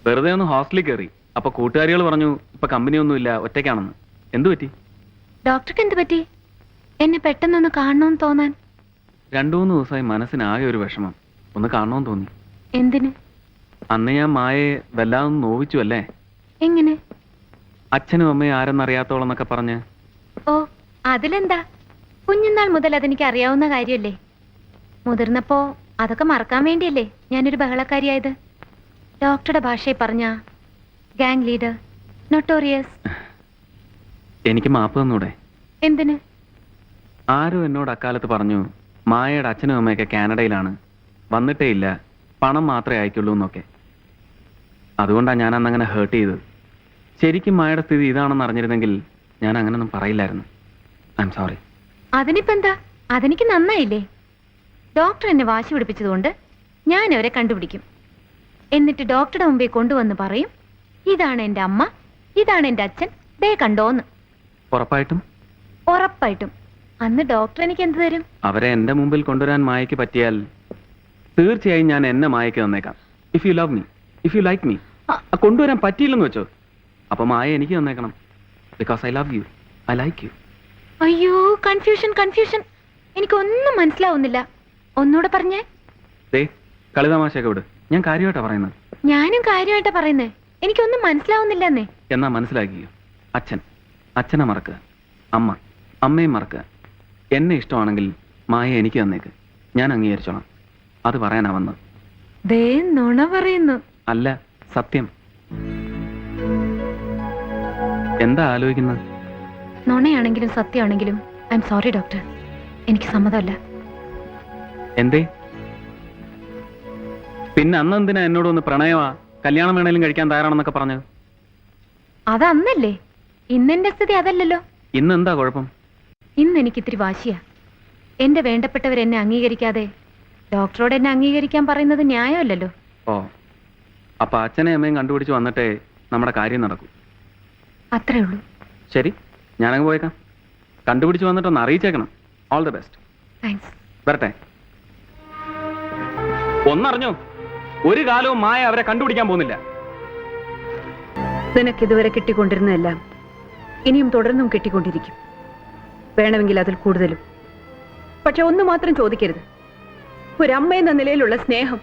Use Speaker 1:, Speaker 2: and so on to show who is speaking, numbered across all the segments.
Speaker 1: വെറുതെ ഒന്ന് ഹോസ്റ്റലിൽ കയറി. അപ്പൊ കൂട്ടുകാരികൾ പറഞ്ഞു ഇപ്പൊ കമ്പനിയൊന്നുമില്ല, ഒറ്റയ്ക്കാണെന്ന്. എന്തു പറ്റി?
Speaker 2: ഡോക്ടർക്ക് എന്ത് പറ്റി? എന്നെ പെട്ടെന്നൊന്ന് കാണണമെന്ന് തോന്നാൻ?
Speaker 1: 2-3 ദിവസമായി മനസ്സിനാകെ ഒരു വിഷമം. ഒന്ന് കാണണമെന്ന് തോന്നി.
Speaker 2: എന്തിന്?
Speaker 1: അന്ന് ഞാൻ മായയെ വല്ലാതെ നോവിച്ചു അല്ലേ?
Speaker 2: എങ്ങനെ?
Speaker 1: അച്ഛനും അമ്മയും ആരെന്നറിയാത്തോളം എന്നൊക്കെ പറഞ്ഞ്.
Speaker 2: ഓ, അതിലെന്താ? കുഞ്ഞുനാൾ മുതൽ അതെനിക്ക് അറിയാവുന്ന കാര്യമല്ലേ. മുതിർന്നപ്പോ അതൊക്കെ മറക്കാൻ വേണ്ടിയല്ലേ ഞാനൊരു ബഹളക്കാരിയായത്. ഡോക്ടറുടെ ഭാഷയിൽ പറഞ്ഞ ഗാങ് ലീഡർ, നൊട്ടോറിയസ്.
Speaker 1: എനിക്ക് മാപ്പ് തന്നൂടെ?
Speaker 2: എന്തിന്?
Speaker 1: ആരും എന്നോട് അക്കാലത്ത് പറഞ്ഞു മായയുടെ അച്ഛനും അമ്മയൊക്കെ കാനഡയിലാണ്, വന്നിട്ടേ ഇല്ല, പണം മാത്രമേ അയക്കുള്ളൂ എന്നൊക്കെ. അതുകൊണ്ടാണ് ഞാൻ അന്നങ്ങനെ ഹേർട്ട് ചെയ്തത്. ശരിക്കും മായയുടെ സ്ഥിതി ഇതാണെന്ന് അറിഞ്ഞിരുന്നെങ്കിൽ ഞാൻ അങ്ങനൊന്നും പറയില്ലായിരുന്നു. I am sorry.
Speaker 2: അതിനിപ്പോ എന്താ? അതെനിക്ക് നന്നായില്ലേ. ഡോക്ടർ എന്നെ വാശി പിടിപ്പിച്ചതുകൊണ്ട് ഞാൻ അവരെ കണ്ടുപിടിക്കും. എന്നിട്ട് ഡോക്ടറുടെ മുമ്പിൽ കൊണ്ടുവന്ന് പറയും, ഇതാണ് എൻ്റെ അമ്മ, ഇതാണ് എൻ്റെ അച്ഛൻ, ദേ കണ്ടോന്ന്.
Speaker 1: ഉറപ്പായിട്ടും?
Speaker 2: ഉറപ്പായിട്ടും. അന്ന് ഡോക്ടർ എനിക്ക് എന്ത് തരും?
Speaker 1: അവരെ എന്റെ മുമ്പിൽ കൊണ്ടുവരാൻ മായയ്ക്ക് പറ്റിയാൽ തീർച്ചയായും ഞാൻ എന്നെ മായയ്ക്ക് തന്നേക്കാം. If you love me, if you like me. കൊണ്ടുവരാൻ പറ്റിയില്ലെന്ന് വെച്ചോ, അപ്പൊ മായ എനിക്ക് തന്നേക്കണം. Because I love you, I like you.
Speaker 2: അയ്യോ, കൺഫ്യൂഷൻ കൺഫ്യൂഷൻ. എനിക്കൊന്നും മനസ്സിലാവുന്നില്ല. ഒന്നുകൂടെ പറഞ്ഞേ.
Speaker 1: ദേ കളിതമാശയൊക്കെ വിട്, ഞാൻ കാര്യമായിട്ടാ പറയുന്നത്.
Speaker 2: ഞാനും കാര്യമായിട്ടാ പറയുന്നേ. എനിക്കൊന്നും മനസ്സിലാവുന്നില്ലെന്നേ.
Speaker 1: എന്നാ മനസ്സിലാക്കിയോ? അച്ഛനെ മറക്കുക, അമ്മയും മറക്കുക. എന്നെ ഇഷ്ടമാണെങ്കിൽ മായ എനിക്ക് തന്നേക്ക്, ഞാൻ അംഗീകരിച്ചോളാം. അത് പറയാനാ വന്നത്.
Speaker 2: ദേ നുണ പറയുന്നു.
Speaker 1: അല്ല, സത്യം. എന്താ ആലോചിക്കുന്നത്?
Speaker 2: നുണയാണെങ്കിലും സത്യമാണെങ്കിലും ഐ എം സോറി ഡോക്ടർ, എനിക്ക് സമ്മതമല്ല.
Speaker 1: എന്തേ? പിന്നെ അന്ന് എന്തിനാ എന്നോട് ഒന്ന് പ്രണയമാ, കല്യാണം വേണേലും കഴിക്കാൻ തയ്യാറാണെന്നൊക്കെ പറഞ്ഞത്?
Speaker 2: അതന്നല്ലേ. ഇന്നെന്റെ സ്ഥിതി അതല്ലല്ലോ.
Speaker 1: ഇന്ന് എന്താ കുഴപ്പം?
Speaker 2: ഇന്ന് എനിക്ക് ഇത്തിരി വാശിയാ. എന്റെ വേണ്ടപ്പെട്ടവരെന്നെ അംഗീകരിക്കാതെ ഡോക്ടറോട് എന്നെ അംഗീകരിക്കാൻ പറയുന്നത് ന്യായമല്ലല്ലോ.
Speaker 1: ഓ, അപ്പൊ അച്ഛനെയും അമ്മയും കണ്ടുപിടിച്ച് വന്നിട്ടേ നമ്മുടെ കാര്യം നടക്കൂ.
Speaker 2: അത്രേ ഉള്ളൂ.
Speaker 1: ശരി, ഞാനങ്ങ് പോയേക്കാം. കണ്ടുപിടിച്ച് വന്നിട്ടൊന്ന് അറിയിച്ചേക്കണം. All the best.
Speaker 2: താങ്ക്സ്.
Speaker 1: വരട്ടെ. ഒന്നറിഞ്ഞോ, ഒരു കാലവും മായ അവരെ കണ്ടുപിടിക്കാൻ പോകുന്നില്ല.
Speaker 3: നിനക്കിതുവരെ കിട്ടിക്കൊണ്ടിരുന്നതെല്ലാം ഇനിയും തുടർന്നും കിട്ടിക്കൊണ്ടിരിക്കും. വേണമെങ്കിൽ അതിൽ കൂടുതലും. പക്ഷെ ഒന്ന് മാത്രം ചോദിക്കരുത്. ഒരമ്മയെന്ന നിലയിലുള്ള സ്നേഹം,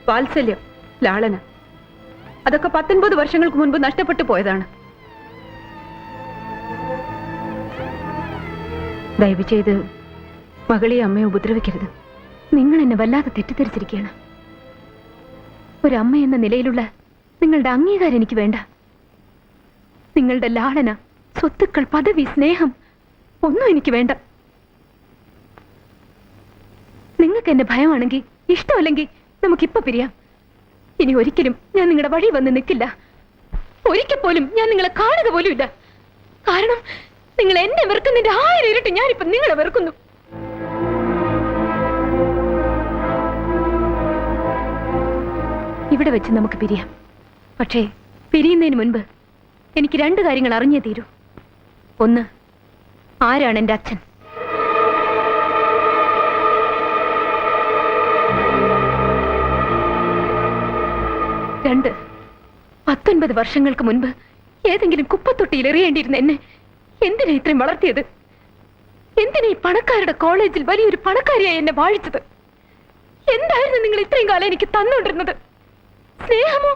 Speaker 3: വാത്സല്യം, ലാളന, അതൊക്കെ 19 വർഷങ്ങൾക്ക് മുൻപ് നഷ്ടപ്പെട്ടു പോയതാണ്. ദയവ് ചെയ്ത് മകളെയും അമ്മയെ ഉപദ്രവിക്കരുത്.
Speaker 2: നിങ്ങൾ എന്നെ വല്ലാതെ തെറ്റിദ്ധരിച്ചിരിക്കുകയാണ്. ഒരമ്മ എന്ന നിലയിലുള്ള നിങ്ങളുടെ അംഗീകാരം എനിക്ക് വേണ്ട. നിങ്ങളുടെ ലാളന, സ്വത്തുക്കൾ, പദവി, സ്നേഹം ഒന്നും എനിക്ക് വേണ്ട. നിങ്ങൾക്ക് എന്നെ ഭയമാണെങ്കിൽ, ഇഷ്ടമല്ലെങ്കിൽ നമുക്കിപ്പോ പിരിയാം. ഇനി ഒരിക്കലും ഞാൻ നിങ്ങളുടെ വഴി വന്ന് നിൽക്കില്ല. ഒരിക്കൽ പോലും ഞാൻ നിങ്ങളെ കാണുക പോലും ഇല്ല. കാരണം നിങ്ങൾ എന്നെ വെറുക്കുന്നതിന്റെ 1000 ഇരട്ടി ഞാനിപ്പോ നിങ്ങളെ വെറുക്കുന്നു. ഇവിടെ വെച്ച് നമുക്ക് പിരിയാം. പക്ഷേ പിരിയുന്നതിന് മുൻപ് എനിക്ക് 2 കാര്യങ്ങൾ അറിഞ്ഞേ തീരൂ. ഒന്ന്, ആരാണ് എൻ്റെ അച്ഛൻ? 2, 19 വർഷങ്ങൾക്ക് മുൻപ് ഏതെങ്കിലും കുപ്പത്തൊട്ടിയിൽ എറിയേണ്ടിയിരുന്ന എന്നെ എന്തിനാ ഇത്രയും വളർത്തിയത്? എന്തിനാ ഈ പണക്കാരുടെ കോളേജിൽ വലിയൊരു പണക്കാരിയായി എന്നെ വാഴിച്ചത്? എന്തായിരുന്നു നിങ്ങൾ ഇത്രയും കാലം എനിക്ക് തന്നുകൊണ്ടിരുന്നത്? സ്നേഹമോ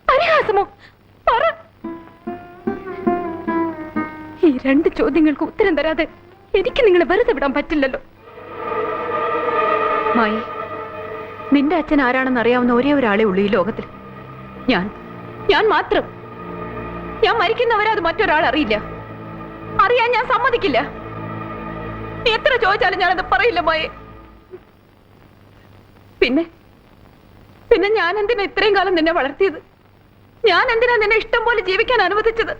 Speaker 2: പരിഹാസമോ? പറ. ഈ 2 ചോദ്യങ്ങൾക്ക് ഉത്തരം തരാതെ എനിക്ക് നിങ്ങളെ വെറുതെ വിടാൻ പറ്റില്ലല്ലോ.
Speaker 3: മായി, നിന്റെ അച്ഛൻ ആരാണെന്ന് അറിയാവുന്ന ഒരേ ഒരാളെ ഉള്ളൂ ഈ ലോകത്തിൽ. ഞാൻ മാത്രം. ഞാൻ മരിക്കുന്നവരെ അത് മറ്റൊരാൾ അറിയില്ല. അറിയാൻ ഞാൻ സമ്മതിക്കില്ല. നീ എത്ര ചോദിച്ചാലും ഞാനത് പറയില്ല മായി. പിന്നെ ഞാൻ എന്തിനാ ഇത്രയും കാലം നിന്നെ വളർത്തിയത്? ഞാൻ എന്തിനാ നിന്നെ ഇഷ്ടം പോലെ ജീവിക്കാൻ അനുവദിച്ചത്?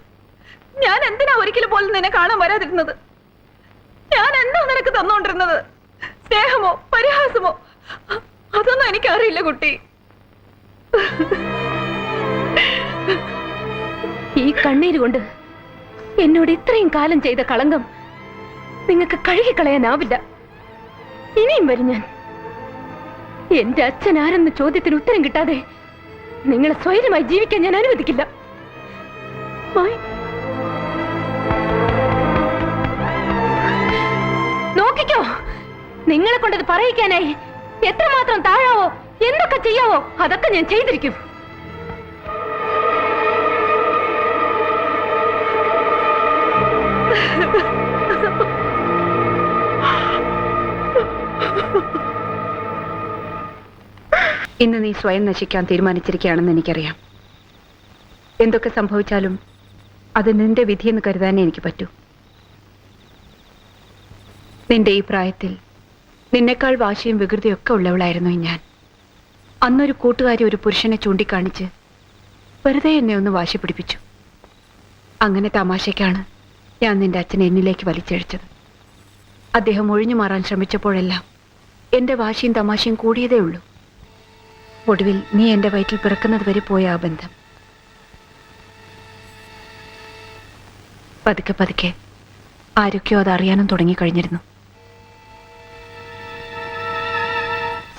Speaker 3: ഞാൻ എന്തിനാ ഒരിക്കലും പോലും നിന്നെ കാണാൻ വരാതിരുന്നത്? ഞാൻ എന്താ നിനക്ക് തന്നോണ്ടിരുന്നത്? സ്നേഹമോ പരിഹാസമോ? അതൊന്നും എനിക്കറിയില്ല കുട്ടി.
Speaker 2: ഈ കണ്ണീര് കൊണ്ട് എന്നോട് ഇത്രയും കാലം ചെയ്ത കളങ്കം നിങ്ങൾക്ക് കഴുകിക്കളയാനാവില്ല. ഇനിയും വരും ഞാൻ. എന്റെ അച്ഛൻ ആരെന്ന ചോദ്യത്തിന് ഉത്തരം കിട്ടാതെ നിങ്ങളെ സ്വൈരമായി ജീവിക്കാൻ ഞാൻ അനുവദിക്കില്ല. നോക്കിക്കോ, നിങ്ങളെ കൊണ്ടത് പറയിക്കാനായി എത്രമാത്രം താഴാവോ, എന്തൊക്കെ ചെയ്യാവോ അതൊക്കെ ഞാൻ ചെയ്തിരിക്കും.
Speaker 3: ഇന്ന് നീ സ്വയം നശിക്കാൻ തീരുമാനിച്ചിരിക്കുകയാണെന്ന് എനിക്കറിയാം. എന്തൊക്കെ സംഭവിച്ചാലും അത് നിന്റെ വിധിയെന്ന് കരുതാനേ എനിക്ക് പറ്റൂ. നിന്റെ ഈ പ്രായത്തിൽ നിന്നെക്കാൾ വാശിയും വികൃതിയൊക്കെ ഉള്ളവളായിരുന്നു ഞാൻ. അന്നൊരു കൂട്ടുകാരി ഒരു പുരുഷനെ ചൂണ്ടിക്കാണിച്ച് വെറുതെ എന്നെ ഒന്ന് വാശി പിടിപ്പിച്ചു. അങ്ങനെ തമാശയ്ക്കാണ് ഞാൻ നിന്റെ അച്ഛനെ എന്നിലേക്ക് വലിച്ചഴിച്ചത്. അദ്ദേഹം ഒഴിഞ്ഞു മാറാൻ ശ്രമിച്ചപ്പോഴെല്ലാം എന്റെ വാശിയും തമാശയും കൂടിയതേ ഉള്ളൂ. ഒടുവിൽ നീ എന്റെ വയറ്റിൽ പിറക്കുന്നത് വരെ പോയ ആ ബന്ധം പതുക്കെ പതുക്കെ ആരൊക്കെയോ അത് അറിയാനും തുടങ്ങിക്കഴിഞ്ഞിരുന്നു.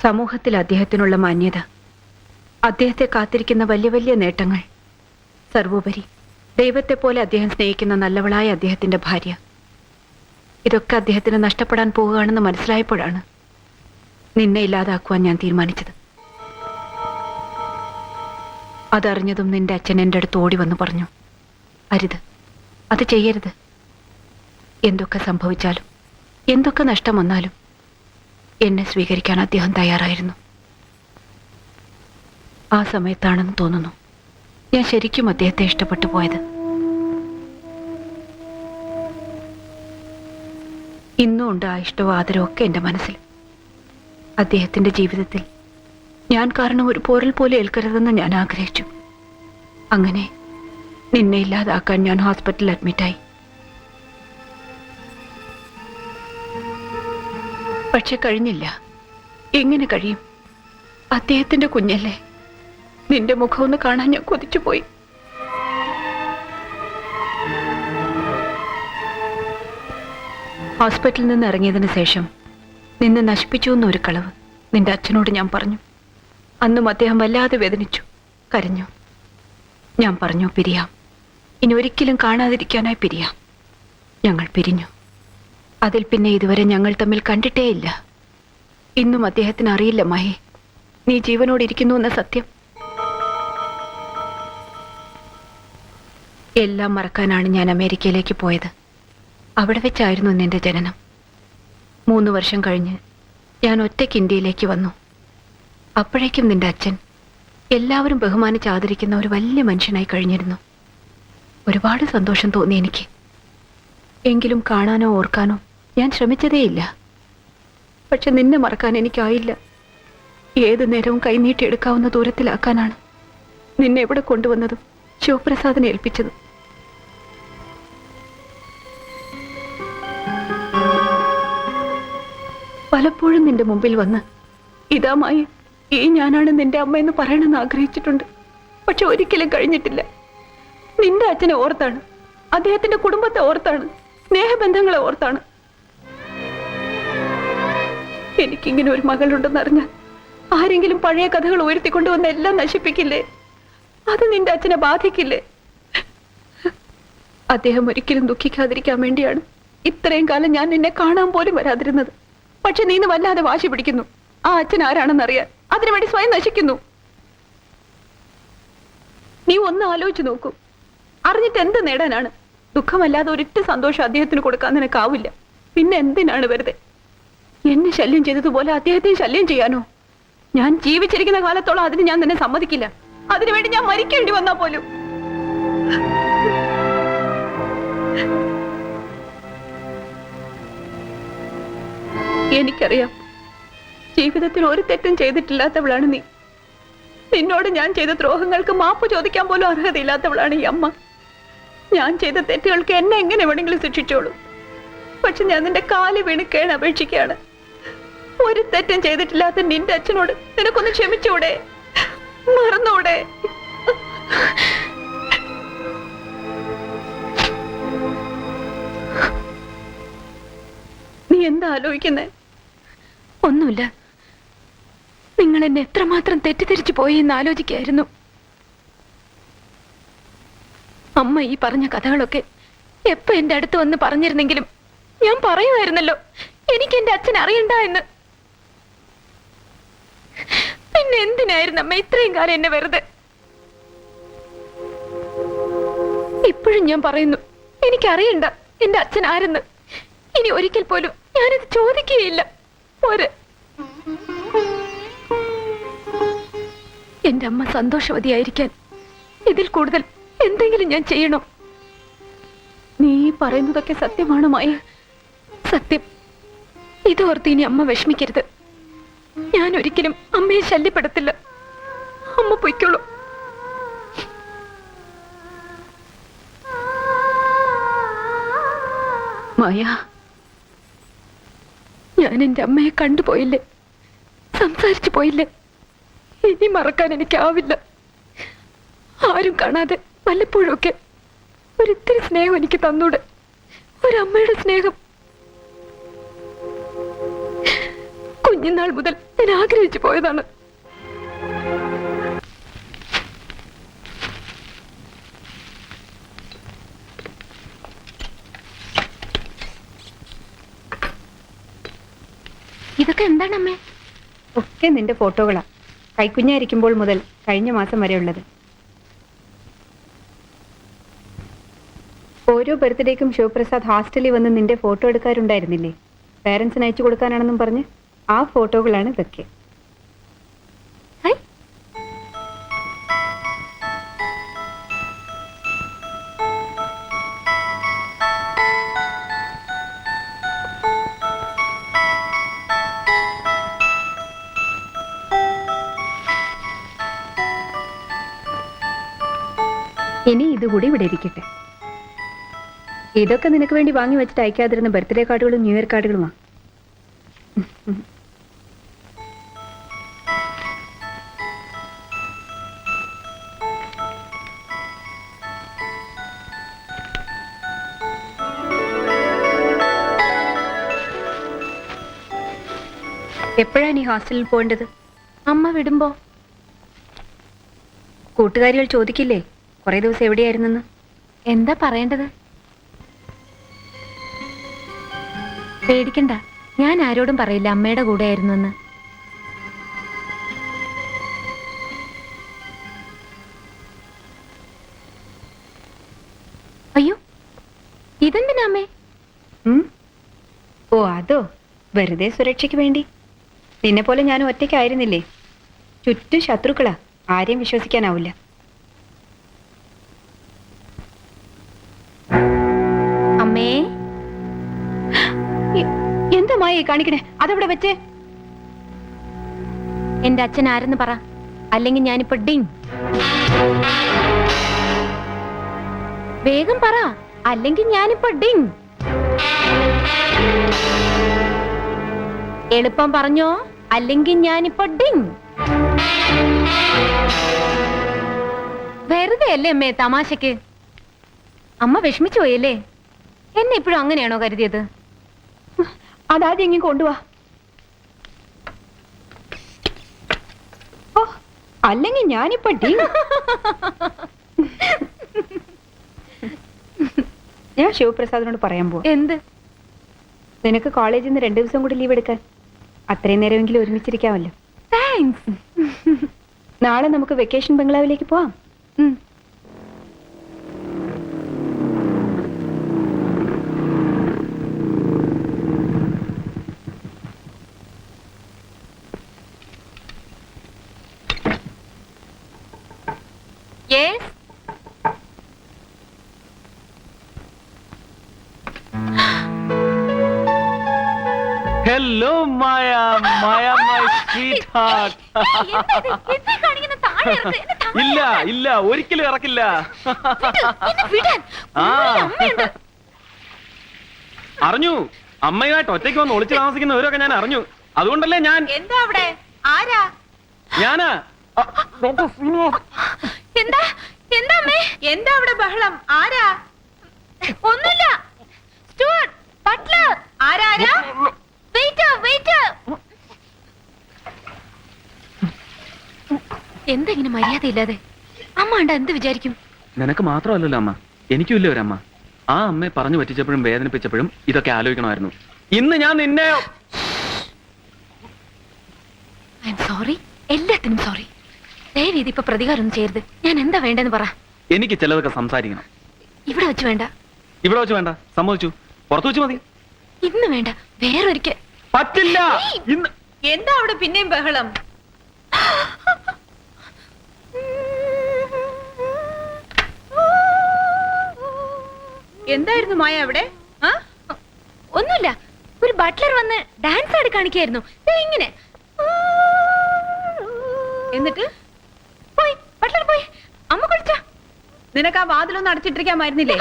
Speaker 3: സമൂഹത്തിൽ അദ്ദേഹത്തിനുള്ള മാന്യത, അദ്ദേഹത്തെ കാത്തിരിക്കുന്ന വലിയ വലിയ നേട്ടങ്ങൾ, സർവോപരി ദൈവത്തെ പോലെ അദ്ദേഹം സ്നേഹിക്കുന്ന നല്ലവളായ അദ്ദേഹത്തിന്റെ ഭാര്യ, ഇതൊക്കെ അദ്ദേഹത്തിന് നഷ്ടപ്പെടാൻ പോവുകയാണെന്ന് മനസ്സിലായപ്പോഴാണ് നിന്നെ ഇല്ലാതാക്കുവാൻ ഞാൻ തീരുമാനിച്ചത്. അതറിഞ്ഞതും നിന്റെ അച്ഛൻ എൻ്റെ അടുത്ത് ഓടി വന്ന് പറഞ്ഞു, അരുത്, അത് ചെയ്യരുത്. എന്തൊക്കെ സംഭവിച്ചാലും എന്തൊക്കെ നഷ്ടം വന്നാലും എന്നെ സ്വീകരിക്കാൻ അദ്ദേഹം തയ്യാറായിരുന്നു. ആ സമയത്താണെന്ന് തോന്നുന്നു ഞാൻ ശരിക്കും അദ്ദേഹത്തെ ഇഷ്ടപ്പെട്ടു പോയത്. ഇന്നും ഉണ്ട് ആ ഇഷ്ടവും ആദരവും ഒക്കെ എൻ്റെ മനസ്സിൽ. അദ്ദേഹത്തിന്റെ ജീവിതത്തിൽ ഞാൻ കാരണം ഒരു പോരൽ പോലെ ഏൽക്കരുതെന്ന് ഞാൻ ആഗ്രഹിച്ചു. അങ്ങനെ നിന്നെ ഇല്ലാതാക്കാൻ ഞാൻ ഹോസ്പിറ്റലിൽ അഡ്മിറ്റായി. പക്ഷെ കഴിഞ്ഞില്ല. എങ്ങനെ കഴിയും? അദ്ദേഹത്തിന്റെ കുഞ്ഞല്ലേ. നിന്റെ മുഖം ഒന്ന് കാണാൻ ഞാൻ കൊതിച്ചുപോയി. ഹോസ്പിറ്റലിൽ നിന്ന് ഇറങ്ങിയതിന് ശേഷം നിന്നെ നശിപ്പിച്ചു എന്നൊരു കളവ് നിന്റെ അച്ഛനോട് ഞാൻ പറഞ്ഞു. അന്നും അദ്ദേഹം വല്ലാതെ വേദനിച്ചു, കരഞ്ഞു. ഞാൻ പറഞ്ഞു, പിരിയാം, ഇനി ഒരിക്കലും കാണാതിരിക്കാനായി പിരിയാം. ഞങ്ങൾ പിരിഞ്ഞു. അതിൽ പിന്നെ ഇതുവരെ ഞങ്ങൾ തമ്മിൽ കണ്ടിട്ടേയില്ല. ഇന്നും അദ്ദേഹത്തിന് അറിയില്ല മഹി, നീ ജീവനോടിരിക്കുന്നു എന്ന സത്യം. എല്ലാം മറക്കാനാണ് ഞാൻ അമേരിക്കയിലേക്ക് പോയത്. അവിടെ വെച്ചായിരുന്നു നിന്റെ ജനനം. 3 വർഷം കഴിഞ്ഞ് ഞാൻ ഒറ്റയ്ക്ക് ഇന്ത്യയിലേക്ക് വന്നു. അപ്പോഴേക്കും നിന്റെ അച്ഛൻ എല്ലാവരും ബഹുമാനിച്ച് ആദരിക്കുന്ന ഒരു വലിയ മനുഷ്യനായി കഴിഞ്ഞിരുന്നു. ഒരുപാട് സന്തോഷം തോന്നി എനിക്ക്. എങ്കിലും കാണാനോ ഓർക്കാനോ ഞാൻ ശ്രമിച്ചതേയില്ല. പക്ഷെ നിന്നെ മറക്കാൻ എനിക്കായില്ല. ഏതു നേരവും കൈനീട്ടിയെടുക്കാവുന്ന ദൂരത്തിലാക്കാനാണ് നിന്നെ ഇവിടെ കൊണ്ടുവന്നതും ശിവപ്രസാദിനെ ഏൽപ്പിച്ചതും. പലപ്പോഴും നിന്റെ മുമ്പിൽ വന്ന് ഇതാമായി ഈ ഞാനാണ് നിന്റെ അമ്മയെന്ന് പറയണമെന്ന് ആഗ്രഹിച്ചിട്ടുണ്ട്. പക്ഷെ ഒരിക്കലും കഴിഞ്ഞിട്ടില്ല. നിന്റെ അച്ഛനെ ഓർത്താണ്, അദ്ദേഹത്തിന്റെ കുടുംബത്തെ ഓർത്താണ്, സ്നേഹബന്ധങ്ങളെ ഓർത്താണ്. എനിക്കിങ്ങനെ ഒരു മകളുണ്ടെന്നറിഞ്ഞാൽ ആരെങ്കിലും പഴയ കഥകൾ ഉയർത്തിക്കൊണ്ടുവന്ന് എല്ലാം നശിപ്പിക്കില്ലേ? അത് നിന്റെ അച്ഛനെ ബാധിക്കില്ലേ? അദ്ദേഹം ഒരിക്കലും ദുഃഖിക്കാതിരിക്കാൻ വേണ്ടിയാണ് ഇത്രയും കാലം ഞാൻ നിന്നെ കാണാൻ പോലും വരാതിരുന്നത്. പക്ഷെ നീ വല്ലാതെ വാശി പിടിക്കുന്നു. ആ അച്ഛൻ ആരാണെന്നറിയാൻ അതിനുവേണ്ടി സ്വയം നശിക്കുന്നു. നീ ഒന്ന് ആലോചിച്ചു നോക്കൂ. അറിഞ്ഞിട്ട് എന്ത് നേടാനാണ്? ദുഃഖമല്ലാതെ ഒരിട്ട് സന്തോഷം അദ്ദേഹത്തിന് കൊടുക്കാൻ നിനക്കാവില്ല. പിന്നെ എന്തിനാണ് വെറുതെ എന്നെ ശല്യം ചെയ്തതുപോലെ അദ്ദേഹത്തെയും ശല്യം ചെയ്യാനോ? ഞാൻ ജീവിച്ചിരിക്കുന്ന കാലത്തോളം അതിന് ഞാൻ നിന്നെ സമ്മതിക്കില്ല. അതിനുവേണ്ടി ഞാൻ മരിക്കേണ്ടി വന്നാ പോലും. എനിക്കറിയാം, ജീവിതത്തിൽ ഒരു തെറ്റും ചെയ്തിട്ടില്ലാത്തവളാണ് നീ. നിന്നോട് ഞാൻ ചെയ്ത ദ്രോഹങ്ങൾക്ക് മാപ്പ് ചോദിക്കാൻ പോലും അർഹതയില്ലാത്തവളാണ് ഈ അമ്മ. ഞാൻ ചെയ്ത തെറ്റുകൾക്ക് എന്നെ എങ്ങനെ വേണമെങ്കിലും ശിക്ഷിച്ചോളൂ. പക്ഷെ ഞാൻ നിന്റെ കാല് വീണ് കേണ് അപേക്ഷിക്കുകയാണ്. ഒരു തെറ്റും ചെയ്തിട്ടില്ലാത്ത നിന്റെ അച്ഛനോട് നിനക്കൊന്ന് ക്ഷമിച്ചൂടെ? മറന്നൂടെ? നീ എന്താ ആലോചിക്കുന്നേ?
Speaker 2: ഒന്നുമില്ല. നിങ്ങൾ എന്നെ എത്രമാത്രം തെറ്റിദ്ധരിച്ചു പോയി എന്ന് ആലോചിക്കായിരുന്നു. അമ്മ ഈ പറഞ്ഞ കഥകളൊക്കെ എപ്പോ എന്റെ അടുത്ത് വന്ന് പറഞ്ഞിരുന്നെങ്കിലും ഞാൻ പറയുമായിരുന്നല്ലോ എനിക്ക് എന്റെ അച്ഛൻ അറിയണ്ട എന്ന്. പിന്നെ എന്തിനായിരുന്നു അമ്മ ഇത്രയും കാലം എന്നെ വെറുതെ? ഇപ്പോഴും ഞാൻ പറയുന്നു, എനിക്കറിയണ്ട എന്റെ അച്ഛൻ ആരെന്ന്. ഇനി ഒരിക്കൽ പോലും ഞാനത് ചോദിക്കുകയില്ല. എന്റെ അമ്മ സന്തോഷവതിയായിരിക്കാൻ ഇതിൽ കൂടുതൽ എന്തെങ്കിലും ഞാൻ ചെയ്യണോ? നീ പറയുന്നതൊക്കെ സത്യമാണ് മായ, സത്യം. ഇതോർത്ത് ഇനി അമ്മ വിഷമിക്കരുത്. ഞാൻ ഒരിക്കലും അമ്മയെ ശല്യപ്പെടുത്തില്ല. അമ്മ പൊയ്ക്കോളൂ. മായ, ഞാൻ എന്റെ അമ്മയെ കണ്ടുപോയില്ലേ, സംസാരിച്ചു പോയില്ലേ? ഇനി മറക്കാൻ എനിക്കാവില്ല. ആരും കാണാതെ വല്ലപ്പോഴൊക്കെ ഒരിത്തിരി സ്നേഹം എനിക്ക് തന്നൂടെ? ഒരമ്മയുടെ സ്നേഹം. കുഞ്ഞുനാൾ മുതൽ ഞാൻ ആഗ്രഹിച്ചു പോയതാണ്. ഇതൊക്കെ എന്താണ് അമ്മേ?
Speaker 3: ഒക്കെ നിന്റെ ഫോട്ടോകളാ, കൈക്കുഞ്ഞായിരിക്കുമ്പോൾ മുതൽ കഴിഞ്ഞ മാസം വരെ ഉള്ളത്. ഓരോ ബർത്ത്ഡേക്കും ശിവപ്രസാദ് ഹോസ്റ്റലിൽ വന്ന് നിന്റെ ഫോട്ടോ എടുക്കാറുണ്ടായിരുന്നില്ലേ? പേരൻസിന് അയച്ചു കൊടുക്കാനാണെന്നും പറഞ്ഞ് ആ ഫോട്ടോകളാണ് ഇതൊക്കെ. ഇനി ഇതുകൂടി ഇവിടെ ഇരിക്കട്ടെ. ഇതൊക്കെ നിനക്ക് വേണ്ടി വാങ്ങി വെച്ചിട്ട് അയക്കാതിരുന്ന ബർത്ത്ഡേ കാർഡുകളും ന്യൂ ഇയർ കാർഡുകളുമാ. എപ്പോഴാ നീ ഹോസ്റ്റലിൽ പോകേണ്ടത്?
Speaker 2: അമ്മ വിടുമ്പോ.
Speaker 3: കൂട്ടുകാരികൾ ചോദിക്കില്ലേ കുറെ ദിവസം എവിടെയായിരുന്നെന്ന്?
Speaker 2: എന്താ പറയേണ്ടത്? പേടിക്കണ്ട, ഞാൻ ആരോടും പറയില്ല അമ്മയുടെ കൂടെ ആയിരുന്നു എന്ന്. അയ്യോ, ഇതെന്തിനാ അമ്മേ?
Speaker 3: ഓ അതോ, വെറുതെ സുരക്ഷയ്ക്ക് വേണ്ടി. നിന്നെ പോലെ ഞാനും ഒറ്റയ്ക്കായിരുന്നില്ലേ? ചുറ്റും ശത്രുക്കളാ, ആരെയും വിശ്വസിക്കാനാവില്ല.
Speaker 2: അമ്മേ,
Speaker 3: എന്താ മായ കാണിക്കണേ? അതവിടെ വെച്ചേ.
Speaker 2: എന്റെ അച്ഛൻ ആരെന്ന് പറ, അല്ലെങ്കിൽ ഞാനിപ്പോ ഡിങ്. വേഗം പറ, അല്ലെങ്കിൽ ഞാനിപ്പോ ഡിങ്. എളുപ്പം പറഞ്ഞോ, അല്ലെങ്കിൽ ഞാനിപ്പോ ഡിങ്. വെറുതെ അല്ലേ അമ്മേ തമാശക്ക്? അമ്മ വിഷമിച്ചു പോയല്ലേ? എന്നെ ഇപ്പോഴും അങ്ങനെയാണോ കരുതിയത്?
Speaker 3: അതാദ്യം ഇങ്ങനെ കൊണ്ടുവാ. ഓ, അല്ലെങ്കിൽ ഞാനിപ്പോ ഡിങ്. ഞാൻ ശിവപ്രസാദിനോട് പറയാൻ പോവാ.
Speaker 2: എന്ത്?
Speaker 3: നിനക്ക് കോളേജിൽ നിന്ന് 2 ദിവസം കൂടി ലീവ് എടുക്കാൻ. അത്രയും നേരമെങ്കിലും ഒരുമിച്ചിരിക്കാമല്ലോ.
Speaker 2: താങ്ക്സ്.
Speaker 3: നാളെ നമുക്ക് വെക്കേഷൻ ബംഗ്ലാവിലേക്ക് പോവാം.
Speaker 2: Yes.
Speaker 1: Hello Maya, Maya my sweet heart. ഇല്ല ഇല്ല, ഒരിക്കലും ഇറക്കില്ല. അറിഞ്ഞു, അമ്മയുമായിട്ട് ഒറ്റയ്ക്ക് വന്ന് ഒളിച്ചു താമസിക്കുന്നവരൊക്കെ ഞാൻ അറിഞ്ഞു. അതുകൊണ്ടല്ലേ ഞാൻ.
Speaker 3: എന്താ അവിടെ? ആരാ?
Speaker 1: ഞാനാ.
Speaker 2: എന്താ എന്താ അമ്മേ?
Speaker 3: എന്താ അവിടെ ബഹളം? ആരാ?
Speaker 2: ഒന്നുമില്ല. Steward, butler.
Speaker 3: ആരാ?
Speaker 2: Waiter, waiter. എന്തെങ്കിലും മര്യാദയില്ലാതെ അമ്മ കണ്ട എന്ത് വിചാരിക്കും?
Speaker 1: നിനക്ക് മാത്രമല്ലല്ലോ അമ്മ, എനിക്കുമില്ല ഒരമ്മ. ആ അമ്മയെ പറഞ്ഞു പറ്റിച്ചപ്പോഴും വേദനിപ്പിച്ചപ്പോഴും ഇതൊക്കെ ആലോചിക്കണമായിരുന്നു. ഇന്ന് ഞാൻ നിന്നെ
Speaker 2: ഐ എം സോറി, എല്ലാത്തിനും സോറി. ദയവേദി ഇപ്പൊ പ്രതികാരം ഒന്നും ചെയ്യരുത്. ഞാൻ എന്താ വേണ്ടെന്ന് പറ.
Speaker 1: എനിക്ക് ചിലതൊക്കെ സംസാരിക്കണം.
Speaker 2: ഇവിടെ വെച്ച് വേണ്ട.
Speaker 1: ഇവിടെ വെച്ച് വേണ്ട, സമ്മതിച്ചു. പുറത്തു വെച്ച് മതി.
Speaker 2: ഇന്ന് വേണ്ട, വേറൊരിക്കൽ.
Speaker 1: പറ്റില്ല. ഇന്ന്
Speaker 3: എന്താ അവിടെ പിന്നെയും ബഹളം? എന്തായിരുന്നു മായ അവിടെ?
Speaker 2: ഒന്നുമില്ല, ഒരു ബട്ട്ലർ വന്ന് ഡാൻസ് ആടി കാണിക്കായിരുന്നു. ഇങ്ങനെ
Speaker 3: എന്നിട്ട്
Speaker 2: പോയി, ബട്ട്ലർ പോയി. അമ്മ കുളിച്ച.
Speaker 3: നിനക്ക് ആ വാതിലൊന്നും അടച്ചിട്ടിരിക്കാമായിരുന്നില്ലേ?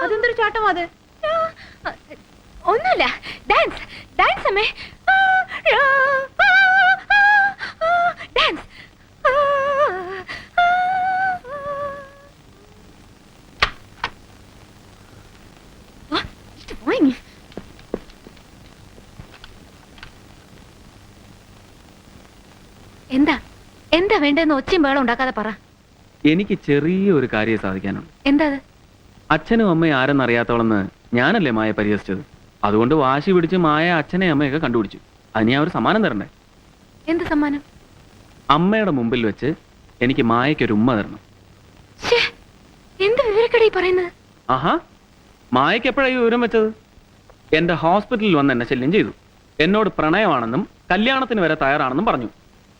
Speaker 3: അതെന്തൊരു ചാട്ടം അത്?
Speaker 2: ഒന്നുമില്ല, ഡാൻസ് ഡാൻസ് അമ്മേ, ഡാൻസ്. എന്താ എന്താ വേണ്ടെന്ന് ഒച്ചയും ബഹളം ഉണ്ടാക്കാതെ പറ.
Speaker 1: എനിക്ക് ചെറിയൊരു കാര്യം സാധിക്കാനുണ്ട്.
Speaker 2: എന്താ അത്?
Speaker 1: അച്ഛനും അമ്മയും ആരെന്നറിയാത്തോളെന്ന് ഞാനല്ലേ മായ പരിഹസിച്ചത്. അതുകൊണ്ട് വാശി പിടിച്ച് മായ അച്ഛനെ അമ്മയൊക്കെ കണ്ടുപിടിച്ചു. അതിന് ഞാൻ ഒരു സമ്മാനം തരണ്ടേ?
Speaker 2: എന്ത് സമ്മാനം?
Speaker 1: അമ്മയുടെ മുമ്പിൽ വെച്ച് എനിക്ക് മായയ്ക്കൊരു ഉമ്മ തരണം.
Speaker 2: എന്ത് വിവരക്കടയി പറയുന്നത്?
Speaker 1: ആഹാ, മായയ്ക്ക് എപ്പോഴാണ് ഈ വിവരം വെച്ചത്? എന്റെ ഹോസ്പിറ്റലിൽ വന്ന് എന്നെ ശല്യം ചെയ്തു. എന്നോട് പ്രണയമാണെന്നും കല്യാണത്തിന് വരെ തയ്യാറാണെന്നും പറഞ്ഞു.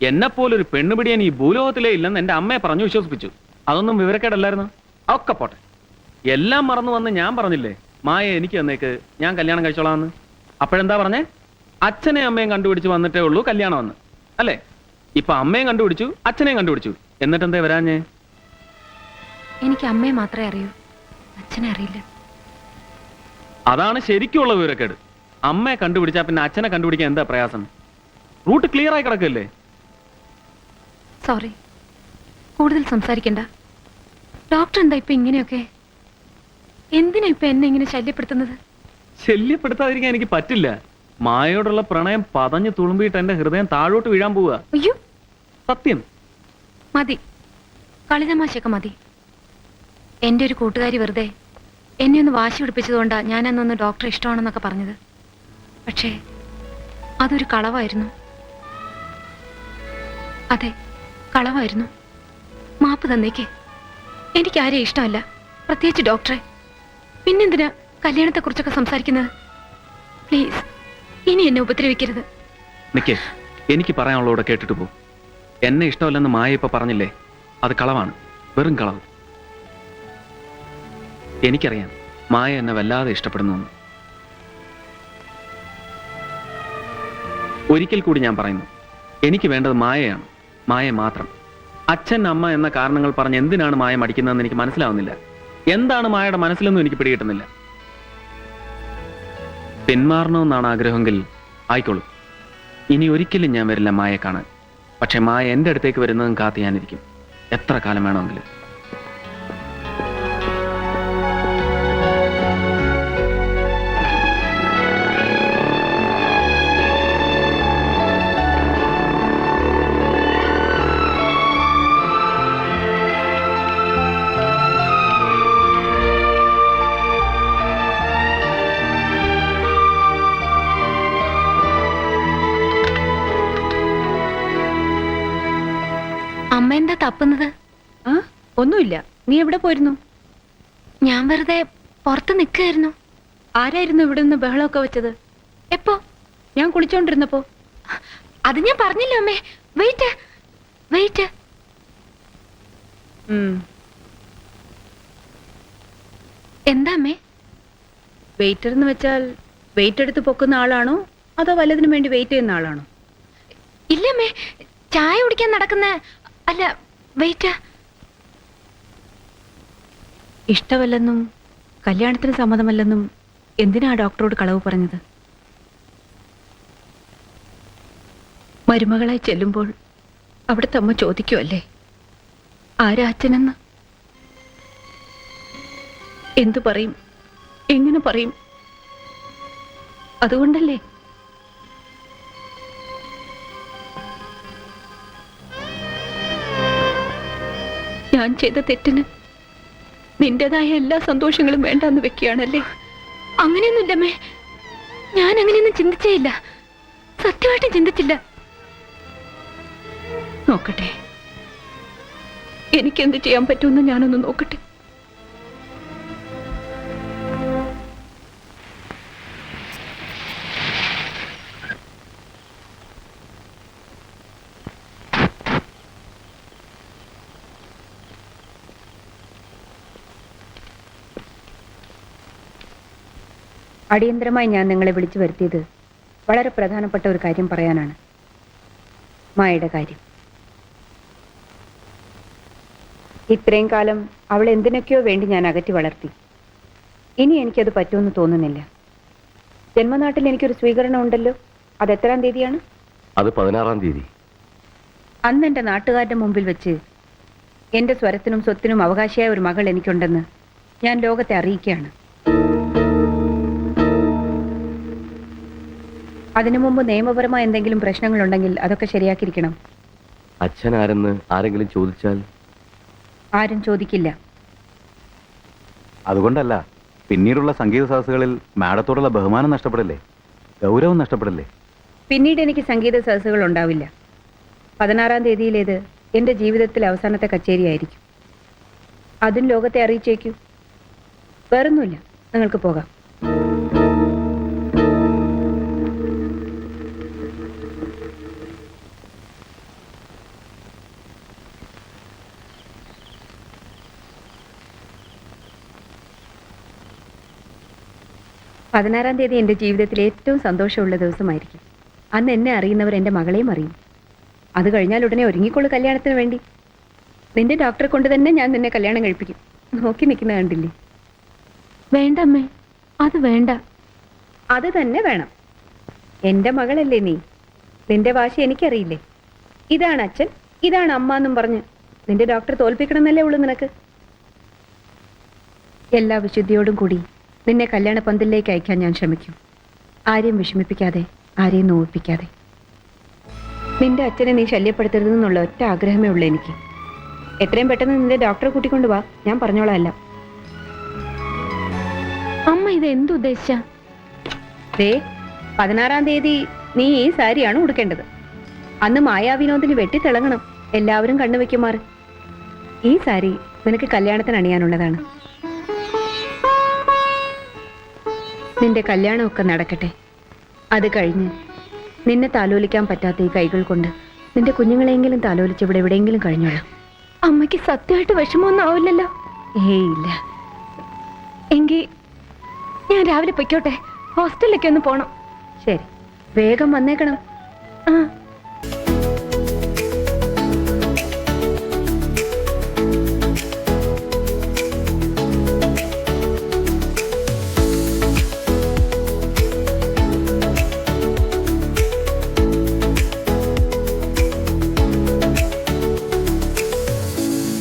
Speaker 1: എന്നെപ്പോലൊരു പെണ്ണുപിടിയാൻ ഈ ഭൂലോകത്തിലേ ഇല്ലെന്ന് എന്റെ അമ്മയെ പറഞ്ഞു വിശ്വസിപ്പിച്ചു. അതൊന്നും വിവരക്കേടല്ലായിരുന്നു. ഒക്കെ പോട്ടെ, എല്ലാം മറന്നു വന്ന് ഞാൻ പറഞ്ഞില്ലേ മായ എനിക്ക് തന്നേക്ക്, ഞാൻ കല്യാണം കഴിച്ചോളാമെന്ന്. അപ്പോഴെന്താ പറഞ്ഞേ? അച്ഛനെയും അമ്മയും കണ്ടുപിടിച്ച് വന്നിട്ടേ ഉള്ളൂ കല്യാണം എന്ന് അല്ലേ? ഇപ്പൊ അമ്മയും കണ്ടുപിടിച്ചു, അച്ഛനെയും കണ്ടുപിടിച്ചു. എന്നിട്ടെന്തേ വരാഞ്ഞേ?
Speaker 2: എനിക്ക് അമ്മയെ മാത്രമേ അറിയൂ, അച്ഛനെ അറിയില്ല.
Speaker 1: അതാണ് ശരിക്കുള്ള വിവരക്കേട്. അമ്മയെ കണ്ടുപിടിച്ചാ പിന്നെ അച്ഛനെ കണ്ടുപിടിക്കാൻ എന്താ പ്രയാസം? റൂട്ട് ക്ലിയർ ആയി കിടക്കല്ലേ?
Speaker 2: സോറി, കൂടുതൽ സംസാരിക്കണ്ട. ഡോക്ടർ എന്താ ഇപ്പൊ ഇങ്ങനെയൊക്കെ? എന്തിനാ ഇപ്പൊ എന്നെ ഇങ്ങനെ ശല്യപ്പെടുത്തുന്നത്?
Speaker 1: ശല്യപ്പെടുത്താതിരിക്കാൻ എനിക്ക് പറ്റില്ല. മായയോടുള്ള പ്രണയം പതഞ്ഞു തുളുമ്പിയിട്ട് എന്റെ ഹൃദയം താഴോട്ട് വീഴാൻ പോവുക.
Speaker 2: അയ്യോ,
Speaker 1: സത്യം.
Speaker 2: മതി, കളിതമാശയൊക്കെ മതി. എന്റെ ഒരു കൂട്ടുകാരി വെറുതെ എന്നെ ഒന്ന് വാശി പിടിപ്പിച്ചതുകൊണ്ടാ ഞാൻ അന്നൊന്ന് ഡോക്ടറെ ഇഷ്ടമാണെന്നൊക്കെ പറഞ്ഞത്. പക്ഷേ അതൊരു കളവായിരുന്നു. അതെ, കളവായിരുന്നു. മാപ്പ് തന്നേക്ക്. എനിക്ക് ആരെയും ഇഷ്ടമല്ല, പ്രത്യേകിച്ച് ഡോക്ടറെ. പിന്നെന്തിനാ കല്യാണത്തെക്കുറിച്ചൊക്കെ സംസാരിക്കുന്നത്? പ്ലീസ്, ഇനി എന്നെ ഉപദ്രവിക്കരുത്.
Speaker 1: നിക്കേ, എനിക്ക് പറയാനുള്ളൂടെ കേട്ടിട്ട് പോ. എന്നെ ഇഷ്ടമല്ലെന്ന് മായ ഇപ്പൊ പറഞ്ഞില്ലേ, അത് കളവാണ്, വെറും കളവ്. എനിക്കറിയാം മായ എന്നെ വല്ലാതെ ഇഷ്ടപ്പെടുന്നു. ഒരിക്കൽ കൂടി ഞാൻ പറയുന്നു, എനിക്ക് വേണ്ടത് മായയാണ്, മായ മാത്രം. അച്ഛൻ അമ്മ എന്ന കാരണങ്ങൾ പറഞ്ഞ് എന്തിനാണ് മായ മടിക്കുന്നതെന്ന് എനിക്ക് മനസ്സിലാവുന്നില്ല. എന്താണ് മായയുടെ മനസ്സിലൊന്നും എനിക്ക് പിടികിട്ടുന്നില്ല. പിന്മാറണമെന്നാണ് ആഗ്രഹമെങ്കിൽ ആയിക്കോളൂ. ഇനി ഒരിക്കലും ഞാൻ വരില്ല മായയെ കാണാൻ. പക്ഷെ മായ എൻ്റെ അടുത്തേക്ക് വരുന്നതും കാത്ത് ഞാനിരിക്കും, എത്ര കാലം വേണമെങ്കിലും.
Speaker 2: അമ്മ എന്താ തപ്പുന്നത്?
Speaker 3: ഒന്നുമില്ല. നീ എവിടെ പോയിരുന്നു?
Speaker 2: ഞാൻ വെറുതെ പുറത്ത് നിൽക്കുകയായിരുന്നു.
Speaker 3: ആരായിരുന്നു ഇവിടെ നിന്ന് ബഹളമൊക്കെ വെച്ചത്?
Speaker 2: എപ്പോ?
Speaker 3: ഞാൻ കുളിച്ചോണ്ടിരുന്നപ്പോ.
Speaker 2: അത് ഞാൻ പറഞ്ഞില്ല അമ്മേ. Wait wait. എന്താ അമ്മേ?
Speaker 3: വെയിറ്റർ എന്ന് വെച്ചാൽ വെയിറ്റ് എടുത്ത് പൊക്കുന്ന ആളാണോ അതോ വല്ലതിനും വേണ്ടി വെയിറ്റ് ചെയ്യുന്ന ആളാണോ?
Speaker 2: ഇല്ലമ്മേ, ചായ കുടിക്കാൻ നടക്കുന്ന അല്ല, വെയിറ്റ്.
Speaker 3: ഇഷ്ടമല്ലെന്നും കല്യാണത്തിന് സമ്മതമല്ലെന്നും എന്തിനാ ഡോക്ടറോട് കളവ് പറഞ്ഞത്? മരുമകളായി ചെല്ലുമ്പോൾ അവിടുത്തെ അമ്മ ചോദിക്കുമല്ലേ ആരാ അച്ഛനെന്ന്? എന്തു പറയും, എങ്ങനെ പറയും? അതുകൊണ്ടല്ലേ ഞാൻ ചെയ്ത തെറ്റിന് നിന്റേതായ എല്ലാ സന്തോഷങ്ങളും വേണ്ടാന്ന് വെക്കുകയാണല്ലേ?
Speaker 2: അങ്ങനെയൊന്നുമില്ലമ്മേ, ഞാൻ അങ്ങനെയൊന്നും ചിന്തിച്ചേ ഇല്ല, സത്യമായിട്ടും ചിന്തിച്ചില്ല.
Speaker 3: നോക്കട്ടെ, എനിക്കെന്ത് ചെയ്യാൻ പറ്റുമെന്ന് ഞാനൊന്ന് നോക്കട്ടെ.
Speaker 4: അടിയന്തരമായി ഞാൻ നിങ്ങളെ വിളിച്ചു വരുത്തിയത് വളരെ പ്രധാനപ്പെട്ട ഒരു കാര്യം പറയാനാണ്. മായയുടെ കാര്യം. ഇത്രയും കാലം അവൾ എന്തിനൊക്കെയോ വേണ്ടി ഞാൻ അകറ്റി വളർത്തി. ഇനി എനിക്കത് പറ്റുമെന്ന് തോന്നുന്നില്ല. ജന്മനാട്ടിൽ എനിക്കൊരു സ്വീകരണം ഉണ്ടല്ലോ. അത് എത്രാം തീയതിയാണ്?
Speaker 5: അത് 16-ാം തീയതി.
Speaker 4: അന്ന് എൻ്റെ നാട്ടുകാരുടെ മുമ്പിൽ വെച്ച് എൻ്റെ സ്വരത്തിനും സ്വത്തിനും അവകാശിയായ ഒരു മകൾ എനിക്കുണ്ടെന്ന് ഞാൻ ലോകത്തെ അറിയിക്കുകയാണ്. അതിനു മുമ്പ് നിയമപരമായ എന്തെങ്കിലും പ്രശ്നങ്ങളുണ്ടെങ്കിൽ അതൊക്കെ ശരിയാക്കിയിരിക്കണം.
Speaker 5: അച്ഛൻ ആരെന്ന് ആരെങ്കിലും ചോദിച്ചാൽ?
Speaker 4: ആരും ചോദിക്കില്ല.
Speaker 6: അതുകൊണ്ടല്ല, പിന്നീടുള്ള സംഗീത സദസ്സുകളിൽ മാഡത്തോടുള്ള ബഹുമാനം നഷ്ടപ്പെടില്ലേ, ഗൗരവം നഷ്ടപ്പെടില്ലേ?
Speaker 4: പിന്നീട് എനിക്ക് സംഗീത സദസ്സുകൾ ഉണ്ടാവില്ല. 16-ാം തീയതിയിലേത് എൻ്റെ ജീവിതത്തിലെ അവസാനത്തെ കച്ചേരിയായിരിക്കും. അതും ലോകത്തെ അറിയിച്ചേക്കൂ. വേറൊന്നുമില്ല, നിങ്ങൾക്ക് പോകാം. പതിനാറാം തീയതി എൻ്റെ ജീവിതത്തിലെ ഏറ്റവും സന്തോഷമുള്ള ദിവസമായിരിക്കും. അന്ന് എന്നെ അറിയുന്നവർ എൻ്റെ മകളെയും അറിയും. അത് കഴിഞ്ഞാൽ ഉടനെ ഒരുങ്ങിക്കൊള്ളു കല്യാണത്തിന് വേണ്ടി. നിന്റെ ഡോക്ടറെ കൊണ്ട് തന്നെ ഞാൻ നിന്നെ കല്യാണം കഴിപ്പിക്കും. നോക്കി നിൽക്കുന്ന കണ്ടില്ലേ?
Speaker 2: വേണ്ടമ്മേ, അത് വേണ്ട.
Speaker 4: അത് തന്നെ വേണം. എൻ്റെ മകളല്ലേ നീ. നിന്റെ വാശി എനിക്കറിയില്ലേ. ഇതാണ് അച്ഛൻ, ഇതാണ് അമ്മ എന്നും പറഞ്ഞ് നിന്റെ ഡോക്ടർ തോൽപ്പിക്കണമെന്നല്ലേ ഉള്ളൂ നിനക്ക്. എല്ലാ വിശുദ്ധിയോടും കൂടി നിന്നെ കല്യാണ പന്തലിലേക്ക് അയക്കാൻ ഞാൻ ശ്രമിക്കും. ആരെയും വിഷമിപ്പിക്കാതെ, ആരെയും നോവിപ്പിക്കാതെ. നിന്റെ അച്ഛനെ നീ ശല്യപ്പെടുത്തരുതെന്നുള്ള ഒറ്റ ആഗ്രഹമേ ഉള്ളൂ എനിക്ക്. എത്രയും പെട്ടെന്ന് നിന്റെ ഡോക്ടറെ കൂട്ടിക്കൊണ്ടു വാ, ഞാൻ പറഞ്ഞോളാം എല്ലാം.
Speaker 2: അമ്മ ഇത് എന്തുദ്ദേശിച്ച?
Speaker 4: ദേ, 16-ാം തീയതി നീ ഈ സാരിയാണ് ഉടുക്കേണ്ടത്. അന്ന് മായാവിനോദിന് വെട്ടിത്തിളങ്ങണം, എല്ലാവരും കണ്ണുവെക്കുമാർ. ഈ സാരി നിനക്ക് കല്യാണത്തിന് അണിയാനുള്ളതാണ്. നിന്റെ കല്യാണമൊക്കെ നടക്കട്ടെ. അത് കഴിഞ്ഞ് നിന്നെ താലോലിക്കാൻ പറ്റാത്ത ഈ കൈകൾ കൊണ്ട് നിന്റെ കുഞ്ഞുങ്ങളെങ്കിലും താലോലിച്ച് ഇവിടെ എവിടെയെങ്കിലും കഴിഞ്ഞോളാം.
Speaker 2: അമ്മയ്ക്ക് സത്യമായിട്ട് വിഷമമൊന്നും ആവില്ലല്ലോ?
Speaker 4: ഏയ് ഇല്ല.
Speaker 2: എങ്കിൽ ഞാൻ രാവിലെ പൊയ്ക്കോട്ടെ, ഹോസ്റ്റലിലേക്ക് ഒന്ന് പോണം.
Speaker 4: ശരി, വേഗം വന്നേക്കണം.
Speaker 2: ആ